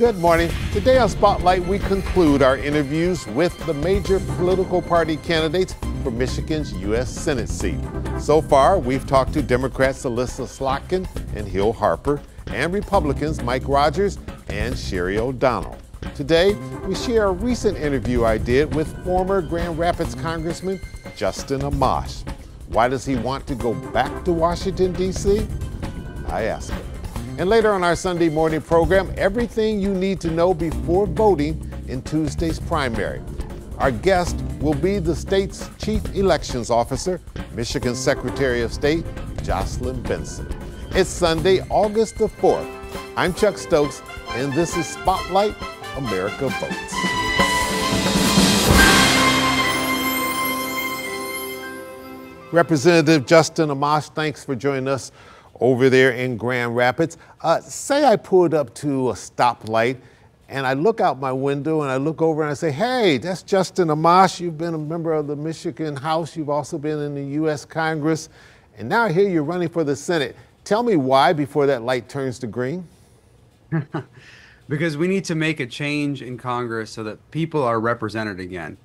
Good morning. Today on Spotlight, we conclude our interviews with the major political party candidates for Michigan's U.S. Senate seat. So far, we've talked to Democrats Alyssa Slotkin and Hill Harper, and Republicans Mike Rogers and Sherry O'Donnell. Today, we share a recent interview I did with former Grand Rapids Congressman Jocelyn Amash. Why does he want to go back to Washington, D.C.? I asked him. And later on our Sunday morning program, everything you need to know before voting in Tuesday's primary. Our guest will be the state's chief elections officer, Michigan Secretary of State, Jocelyn Benson. It's Sunday, August the 4th. I'm Chuck Stokes, and this is Spotlight, America Votes. Representative Jocelyn Amash, thanks for joining us over there in Grand Rapids. Say I pulled up to a stoplight and I look out my window and I look over and I say, hey, that's Jocelyn Amash. You've been a member of the Michigan House. You've also been in the U.S. Congress. And now I hear you're running for the Senate. Tell me why before that light turns to green. Because we need to make a change in Congress so that people are represented again.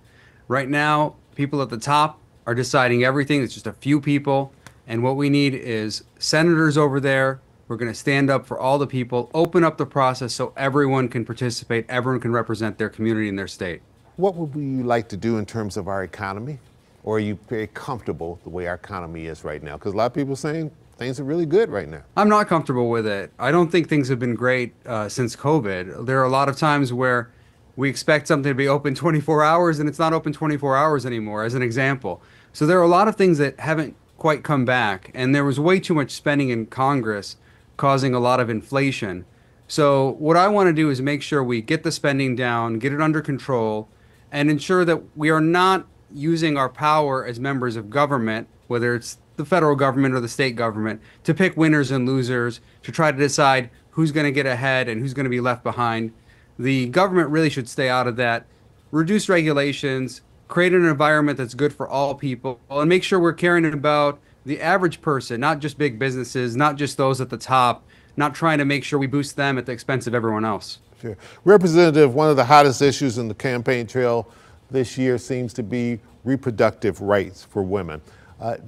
Right now, people at the top are deciding everything. It's just a few people. And what we need is senators over there. We're going to stand up for all the people, open up the process so everyone can participate, everyone can represent their community and their state. What would you like to do in terms of our economy? Or are you very comfortable the way our economy is right now? Because a lot of people are saying things are really good right now. I'm not comfortable with it. I don't think things have been great since COVID. There are a lot of times where we expect something to be open 24 hours and it's not open 24 hours anymore, as an example. So there are a lot of things that haven't quite come back, and there was way too much spending in Congress causing a lot of inflation. So what I want to do is make sure we get the spending down, get it under control, and ensure that we are not using our power as members of government, whether it's the federal government or the state government, to pick winners and losers, to try to decide who's going to get ahead and who's going to be left behind. The government really should stay out of that, reduce regulations, create an environment that's good for all people, and make sure we're caring about the average person, not just big businesses, not just those at the top, not trying to make sure we boost them at the expense of everyone else. Sure. Representative, one of the hottest issues in the campaign trail this year seems to be reproductive rights for women.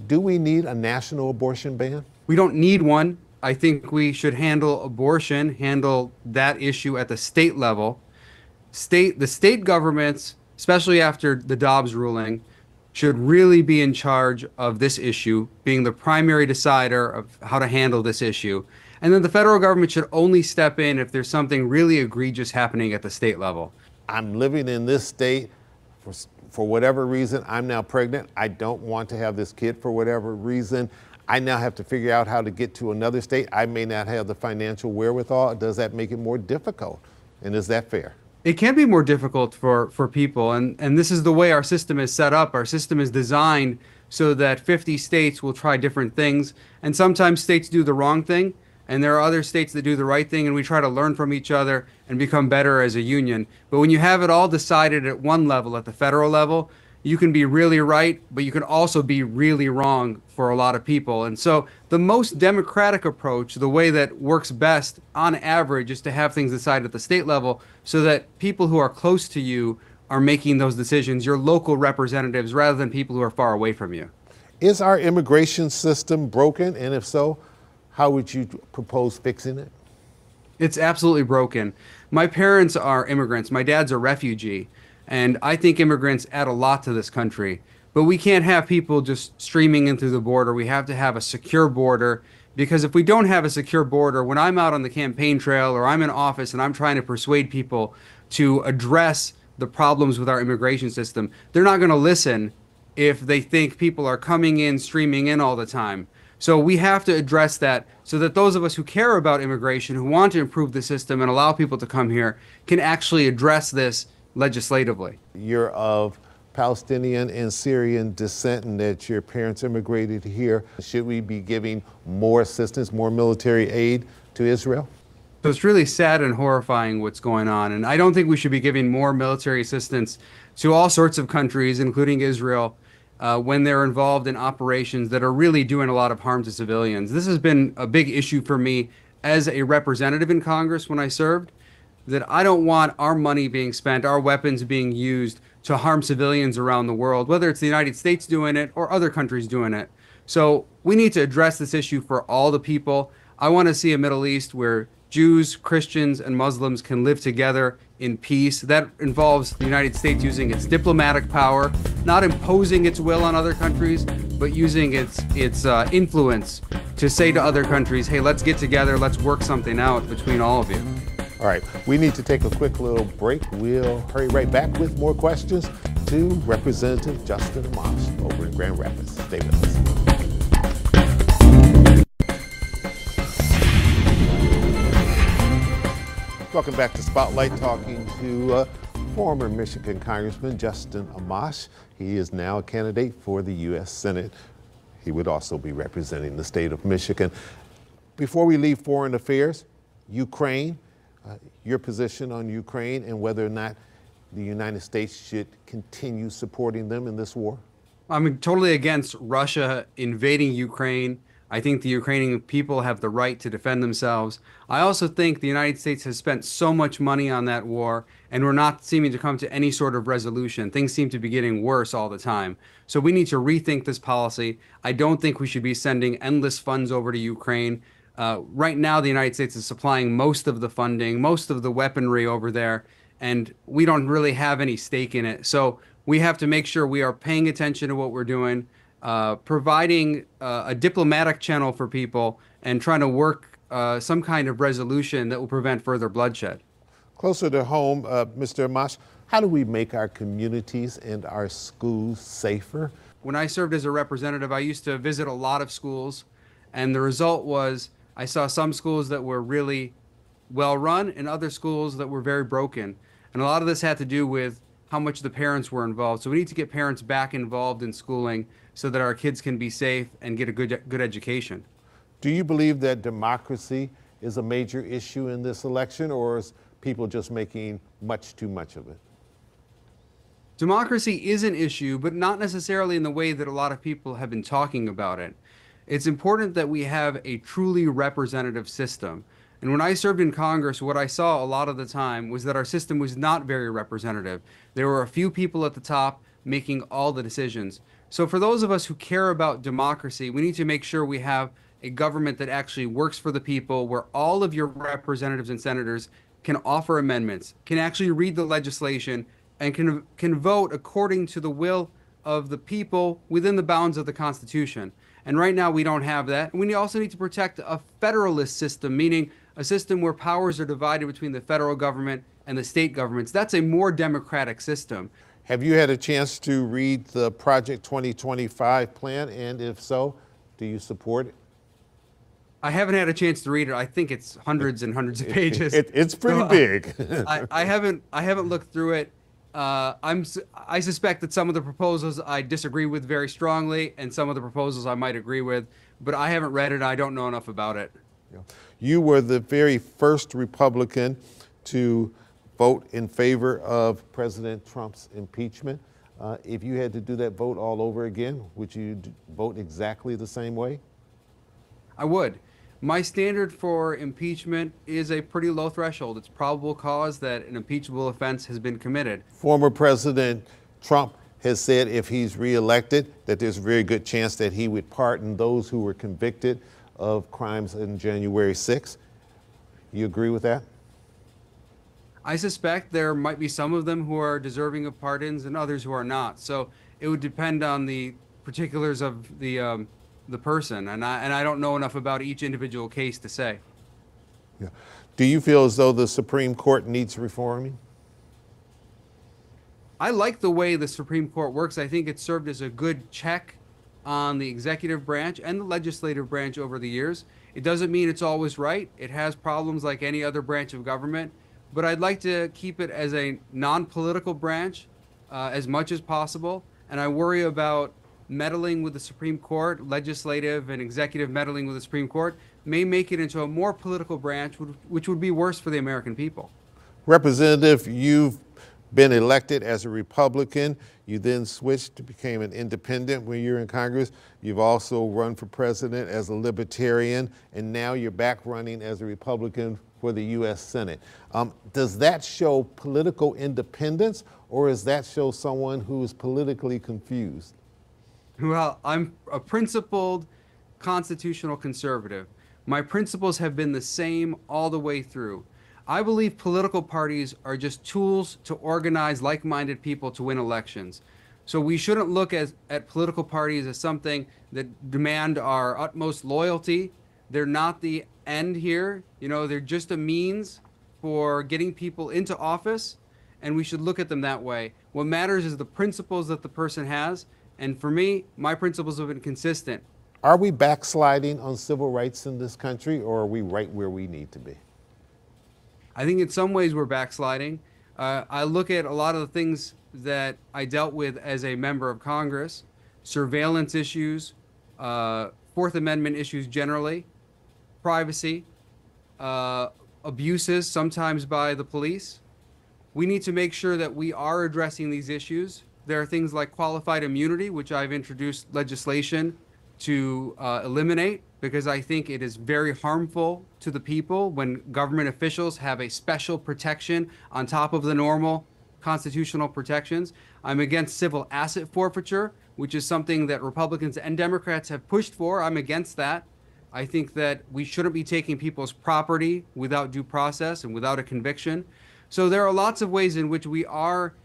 Do we need a national abortion ban? We don't need one. I think we should handle abortion, handle that issue at the state level. The state governments, especially after the Dobbs ruling, should really be in charge of this issue, being the primary decider of how to handle this issue. And then the federal government should only step in if there's something really egregious happening at the state level. I'm living in this state for whatever reason. I'm now pregnant. I don't want to have this kid for whatever reason. I now have to figure out how to get to another state. I may not have the financial wherewithal. Does that make it more difficult? And is that fair? It can be more difficult for people, and this is the way our system is set up. Our system is designed so that 50 states will try different things, and sometimes states do the wrong thing, and there are other states that do the right thing, and we try to learn from each other and become better as a union. But when you have it all decided at one level, at the federal level, you can be really right, but you can also be really wrong for a lot of people. And so the most democratic approach, the way that works best on average, is to have things decided at the state level so that people who are close to you are making those decisions, your local representatives, rather than people who are far away from you. Is our immigration system broken? And if so, how would you propose fixing it? It's absolutely broken. My parents are immigrants. My dad's a refugee. And I think immigrants add a lot to this country. But we can't have people just streaming in through the border. We have to have a secure border, because if we don't have a secure border, when I'm out on the campaign trail or I'm in office and I'm trying to persuade people to address the problems with our immigration system, they're not going to listen if they think people are coming in, streaming in all the time. So we have to address that so that those of us who care about immigration, who want to improve the system and allow people to come here, can actually address this legislatively. You're of Palestinian and Syrian descent and that your parents immigrated here. Should we be giving more assistance, more military aid to Israel? So it's really sad and horrifying what's going on. And I don't think we should be giving more military assistance to all sorts of countries, including Israel, when they're involved in operations that are really doing a lot of harm to civilians. This has been a big issue for me as a representative in Congress when I served. that I don't want our money being spent, our weapons being used to harm civilians around the world, whether it's the United States doing it or other countries doing it. So we need to address this issue for all the people. I want to see a Middle East where Jews, Christians, and Muslims can live together in peace. That involves the United States using its diplomatic power, not imposing its will on other countries, but using its influence to say to other countries, hey, let's get together, let's work something out between all of you. All right, we need to take a quick little break. We'll hurry right back with more questions to Representative Jocelyn Amash over in Grand Rapids. Stay with us. Welcome back to Spotlight, talking to former Michigan Congressman Jocelyn Amash. He is now a candidate for the U.S. Senate. He would also be representing the state of Michigan. Before we leave foreign affairs, Ukraine, your position on Ukraine and whether or not the United States should continue supporting them in this war? I'm totally against Russia invading Ukraine. I think the Ukrainian people have the right to defend themselves. I also think the United States has spent so much money on that war, and we're not seeming to come to any sort of resolution. Things seem to be getting worse all the time. So we need to rethink this policy. I don't think we should be sending endless funds over to Ukraine. Right now, the United States is supplying most of the funding, most of the weaponry over there, and we don't really have any stake in it. So we have to make sure we are paying attention to what we're doing, providing a diplomatic channel for people, and trying to work some kind of resolution that will prevent further bloodshed. Closer to home, Mr. Amash, how do we make our communities and our schools safer? When I served as a representative, I used to visit a lot of schools, and the result was I saw some schools that were really well run and other schools that were very broken. And a lot of this had to do with how much the parents were involved. So we need to get parents back involved in schooling so that our kids can be safe and get a good education. Do you believe that democracy is a major issue in this election, or is people just making much too much of it? Democracy is an issue, but not necessarily in the way that a lot of people have been talking about it. It's important that we have a truly representative system. And when I served in Congress, what I saw a lot of the time was that our system was not very representative. There were a few people at the top making all the decisions. So for those of us who care about democracy, we need to make sure we have a government that actually works for the people, where all of your representatives and senators can offer amendments, can actually read the legislation, and can vote according to the will of the people within the bounds of the Constitution. And right now we don't have that. And we also need to protect a federalist system, meaning a system where powers are divided between the federal government and the state governments. That's a more democratic system. Have you had a chance to read the Project 2025 plan? And if so, do you support it? I haven't had a chance to read it. I think it's hundreds and hundreds of pages. It's pretty big. I haven't looked through it. I suspect that some of the proposals I disagree with very strongly, and some of the proposals I might agree with, but I haven't read it. I don't know enough about it. You were the very first Republican to vote in favor of President Trump's impeachment. If you had to do that vote all over again, would you vote exactly the same way? I would. My standard for impeachment is a pretty low threshold. It's probable cause that an impeachable offense has been committed. Former President Trump has said if he's reelected, that there's a very good chance that he would pardon those who were convicted of crimes in January 6th. You agree with that? I suspect there might be some of them who are deserving of pardons and others who are not. So it would depend on the particulars of the person, and I don't know enough about each individual case to say. Yeah. Do you feel as though the Supreme Court needs reforming? I like the way the Supreme Court works. I think it served as a good check on the executive branch and the legislative branch over the years. It doesn't mean it's always right. It has problems like any other branch of government, but I'd like to keep it as a non-political branch as much as possible, and I worry about meddling with the Supreme Court, legislative and executive meddling with the Supreme Court, may make it into a more political branch, which would be worse for the American people. Representative, you've been elected as a Republican. You then switched to became an independent when you were in Congress. You've also run for president as a libertarian, and now you're back running as a Republican for the U.S. Senate. Does that show political independence, or does that show someone who is politically confused? Well, I'm a principled constitutional conservative. My principles have been the same all the way through. I believe political parties are just tools to organize like-minded people to win elections. So we shouldn't look at political parties as something that demand our utmost loyalty. They're not the end here. You know, they're just a means for getting people into office, and we should look at them that way. What matters is the principles that the person has, and for me, my principles have been consistent. Are we backsliding on civil rights in this country, or are we right where we need to be? I think in some ways we're backsliding. I look at a lot of the things that I dealt with as a member of Congress, surveillance issues, Fourth Amendment issues generally, privacy, abuses sometimes by the police. We need to make sure that we are addressing these issues. There are things like qualified immunity, which I've introduced legislation to eliminate, because I think it is very harmful to the people when government officials have a special protection on top of the normal constitutional protections. I'm against civil asset forfeiture, which is something that Republicans and Democrats have pushed for. I'm against that. I think that we shouldn't be taking people's property without due process and without a conviction. So there are lots of ways in which we are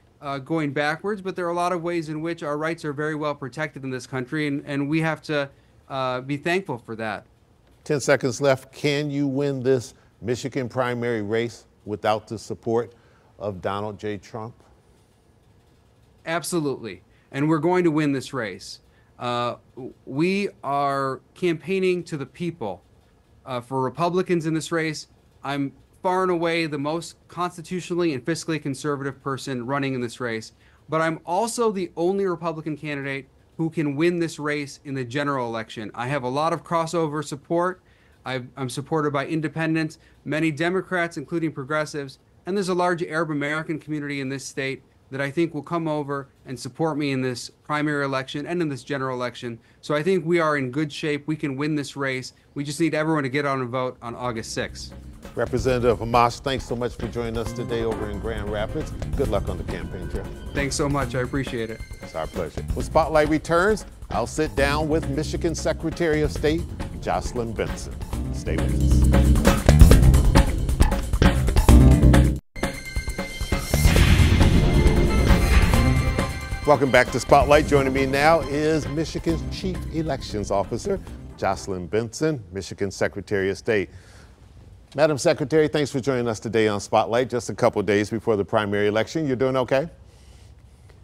going backwards, but there are a lot of ways in which our rights are very well protected in this country, and we have to be thankful for that. 10 seconds left. Can you win this Michigan primary race without the support of Donald J. Trump? Absolutely. And we're going to win this race. We are campaigning to the people. For Republicans in this race, I'm far and away the most constitutionally and fiscally conservative person running in this race. But I'm also the only Republican candidate who can win this race in the general election. I have a lot of crossover support. I'm supported by independents, many Democrats, including progressives, and there's a large Arab American community in this state that I think will come over and support me in this primary election and in this general election. So I think we are in good shape. We can win this race. We just need everyone to get out and vote on August 6th. Representative Amash, thanks so much for joining us today over in Grand Rapids. Good luck on the campaign trail. Thanks so much. I appreciate it. It's our pleasure. When Spotlight returns, I'll sit down with Michigan Secretary of State, Jocelyn Benson. Stay with us. Welcome back to Spotlight. Joining me now is Michigan's Chief Elections Officer, Jocelyn Benson, Michigan Secretary of State. Madam Secretary, thanks for joining us today on Spotlight, just a couple days before the primary election. You're doing okay?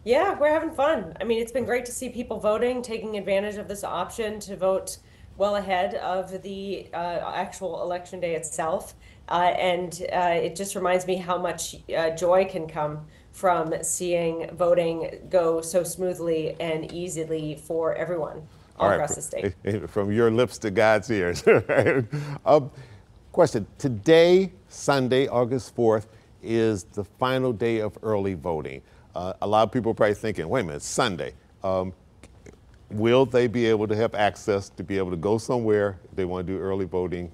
Yeah, we're having fun. I mean, it's been great to see people voting, taking advantage of this option to vote well ahead of the actual election day itself. And it just reminds me how much joy can come from seeing voting go so smoothly and easily for everyone all across the state. From your lips to God's ears. Question, today, Sunday, August 4th, is the final day of early voting. A lot of people are probably thinking, wait a minute, Sunday. Will they be able to have access to be able to go somewhere if they want to do early voting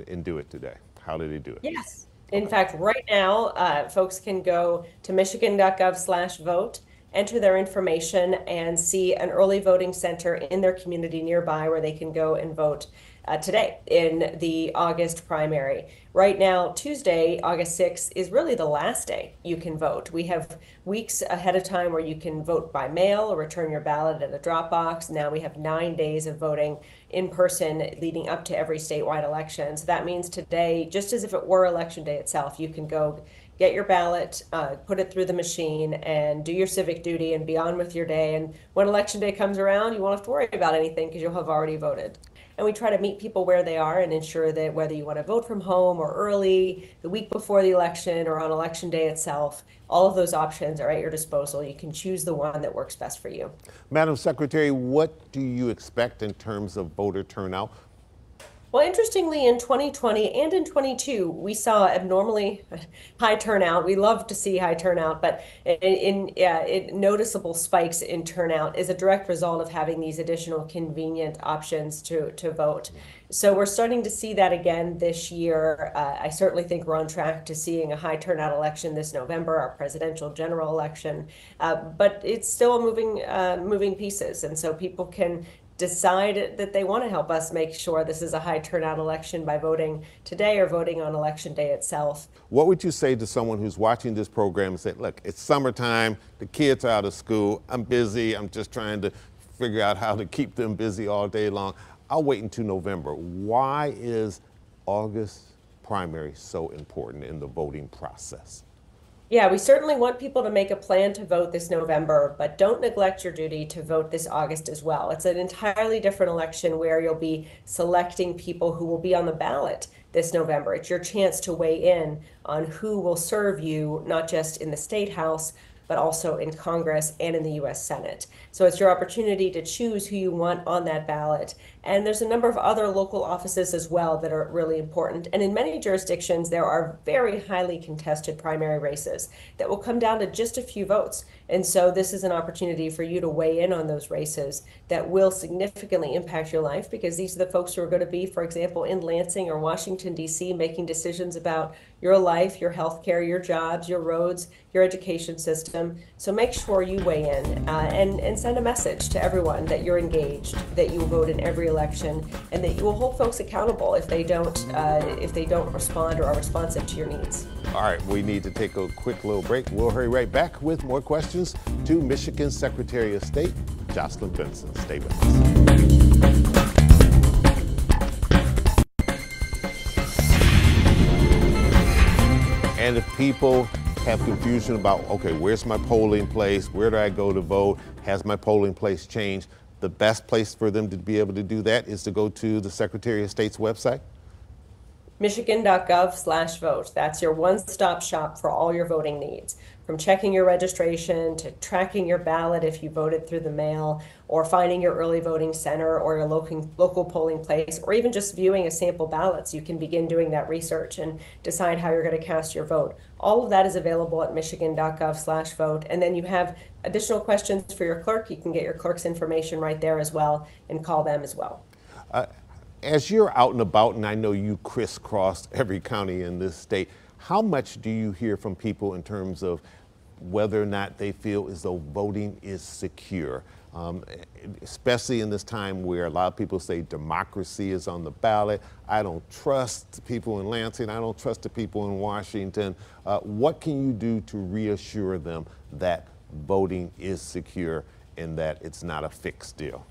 and do it today? How do they do it? Yes. In fact, right now, folks can go to michigan.gov/vote, enter their information, and see an early voting center in their community nearby where they can go and vote today in the August primary. Right now, Tuesday, August 6th, is really the last day you can vote. We have weeks ahead of time where you can vote by mail or return your ballot at a drop box. Now we have 9 days of voting in person leading up to every statewide election. So that means today, just as if it were election day itself, you can go get your ballot, put it through the machine, and do your civic duty and be on with your day. And when election day comes around, you won't have to worry about anything because you'll have already voted. And we try to meet people where they are and ensure that whether you want to vote from home or early, the week before the election, or on election day itself, all of those options are at your disposal. You can choose the one that works best for you. Madam Secretary, what do you expect in terms of voter turnout? Well, interestingly, in 2020 and in 22, we saw abnormally high turnout. We love to see high turnout, but noticeable spikes in turnout is a direct result of having these additional convenient options to vote. So we're starting to see that again this year. I certainly think we're on track to seeing a high turnout election this November, our presidential general election. But it's still moving pieces, and so people can decide that they want to help us make sure this is a high turnout election by voting today or voting on election day itself. What would you say to someone who's watching this program and say, look, it's summertime, the kids are out of school, I'm busy, I'm just trying to figure out how to keep them busy all day long. I'll wait until November. Why is August primary so important in the voting process? Yeah, we certainly want people to make a plan to vote this November, but don't neglect your duty to vote this August as well. It's an entirely different election where you'll be selecting people who will be on the ballot this November. It's your chance to weigh in on who will serve you, not just in the State House, but also in Congress and in the U.S. Senate. So it's your opportunity to choose who you want on that ballot. And there's a number of other local offices as well that are really important. And in many jurisdictions, there are very highly contested primary races that will come down to just a few votes. And so this is an opportunity for you to weigh in on those races that will significantly impact your life, because these are the folks who are going to be, for example, in Lansing or Washington, D.C., making decisions about your life, your health care, your jobs, your roads, your education system. So make sure you weigh in and send a message to everyone that you're engaged, that you will vote in every election, and that you will hold folks accountable if they don't respond or are responsive to your needs. All right, we need to take a quick little break. We'll hurry right back with more questions to Michigan Secretary of State, Jocelyn Benson. Stay with us. And if people have confusion about, okay, where's my polling place? Where do I go to vote? Has my polling place changed? The best place for them to be able to do that is to go to the Secretary of State's website. Michigan.gov/vote. That's your one-stop shop for all your voting needs, from checking your registration to tracking your ballot if you voted through the mail, or finding your early voting center or your local polling place, or even just viewing a sample ballot so you can begin doing that research and decide how you're going to cast your vote. All of that is available at Michigan.gov/vote. And then you have additional questions for your clerk. You can get your clerk's information right there as well and call them as well. As you're out and about, and I know you crisscross every county in this state, how much do you hear from people in terms of whether or not they feel as though voting is secure? Especially in this time where a lot of people say democracy is on the ballot. I don't trust the people in Lansing. I don't trust the people in Washington. What can you do to reassure them that voting is secure and that it's not a fixed deal?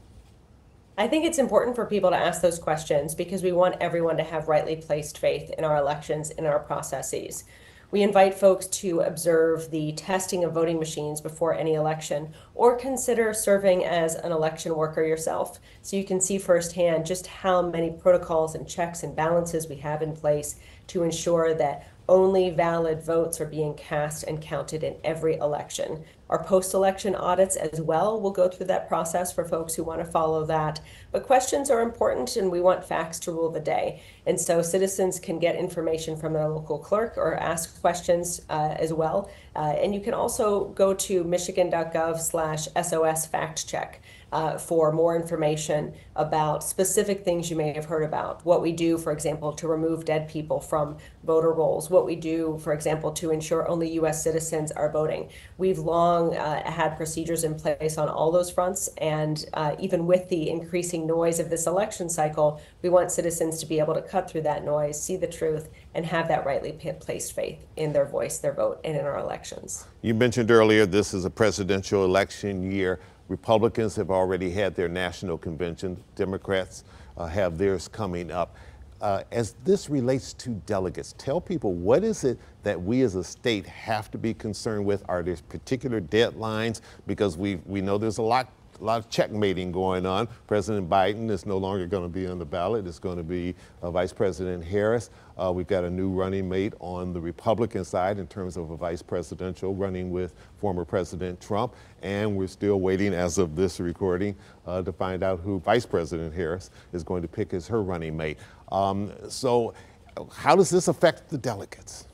I think it's important for people to ask those questions because we want everyone to have rightly placed faith in our elections, in our processes. We invite folks to observe the testing of voting machines before any election, or consider serving as an election worker yourself, so you can see firsthand just how many protocols and checks and balances we have in place to ensure that only valid votes are being cast and counted in every election. Our post-election audits as well will go through that process for folks who want to follow that. But questions are important, and we want facts to rule the day. And so citizens can get information from their local clerk or ask questions as well. And you can also go to Michigan.gov/SOS fact check. For more information about specific things you may have heard about. What we do, for example, to remove dead people from voter rolls. What we do, for example, to ensure only U.S. citizens are voting. We've long had procedures in place on all those fronts, and even with the increasing noise of this election cycle, we want citizens to be able to cut through that noise, see the truth, and have that rightly placed faith in their voice, their vote, and in our elections. You mentioned earlier this is a presidential election year. Republicans have already had their national convention. Democrats have theirs coming up. As this relates to delegates, tell people, what is it that we as a state have to be concerned with? Are there particular deadlines? Because we know there's a lot lot of checkmating going on. President Biden is no longer going to be on the ballot. It's going to be Vice President Harris. We've got a new running mate on the Republican side in terms of a vice presidential, running with former President Trump. And we're still waiting, as of this recording, to find out who Vice President Harris is going to pick as her running mate. So how does this affect the delegates?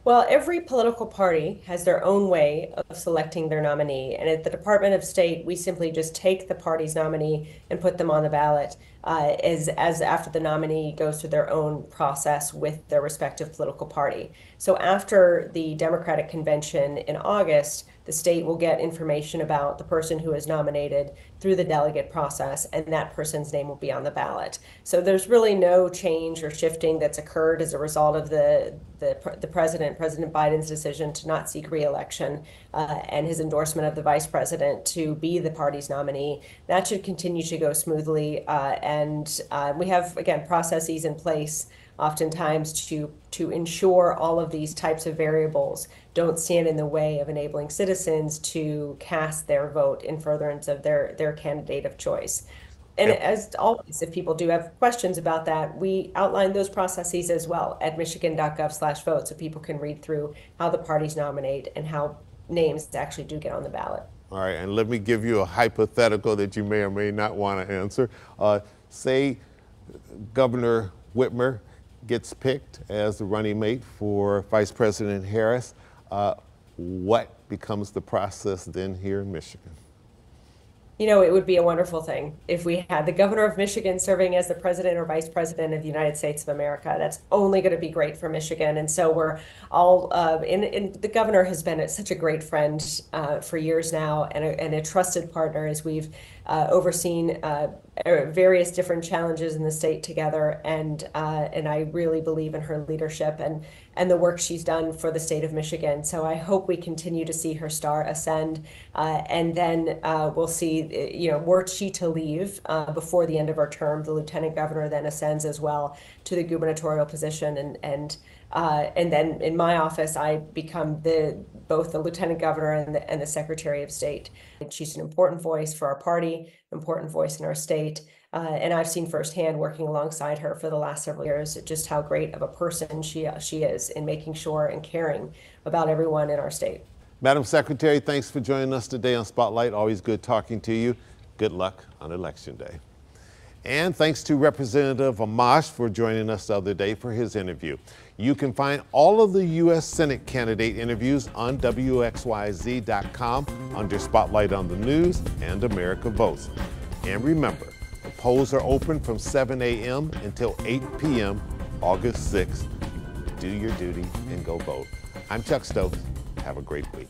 Well, every political party has their own way of selecting their nominee. And at the Department of State, we simply just take the party's nominee and put them on the ballot as after the nominee goes through their own process with their respective political party. So after the Democratic convention in August, the state will get information about the person who is nominated through the delegate process, and that person's name will be on the ballot. So there's really no change or shifting that's occurred as a result of the President Biden's decision to not seek re-election and his endorsement of the vice president to be the party's nominee. That should continue to go smoothly, and we have, again, processes in place oftentimes to ensure all of these types of variables don't stand in the way of enabling citizens to cast their vote in furtherance of their candidate of choice. And as always, if people do have questions about that, we outline those processes as well at michigan.gov/vote, so people can read through how the parties nominate and how names actually do get on the ballot. All right, and let me give you a hypothetical that you may or may not want to answer. Say Governor Whitmer gets picked as the running mate for Vice President Harris. What becomes the process then here in Michigan? You know, it would be a wonderful thing if we had the governor of Michigan serving as the president or vice president of the United States of America. That's only going to be great for Michigan. And so we're all, the governor has been such a great friend for years now, and a trusted partner as we've overseen various different challenges in the state together. And I really believe in her leadership and the work she's done for the state of Michigan. So I hope we continue to see her star ascend, and then we'll see, were she to leave before the end of her term, the lieutenant governor then ascends as well to the gubernatorial position, and then in my office I become both the lieutenant governor and the secretary of state. She's an important voice for our party, important voice in our state. And I've seen firsthand, working alongside her for the last several years, just how great of a person she is in making sure and caring about everyone in our state. Madam Secretary, thanks for joining us today on Spotlight. Always good talking to you. Good luck on Election Day. And thanks to Representative Amash for joining us the other day for his interview. You can find all of the U.S. Senate candidate interviews on WXYZ.com under Spotlight on the News and America Votes. And remember, the polls are open from 7 a.m. until 8 p.m. August 6th. Do your duty and go vote. I'm Chuck Stokes. Have a great week.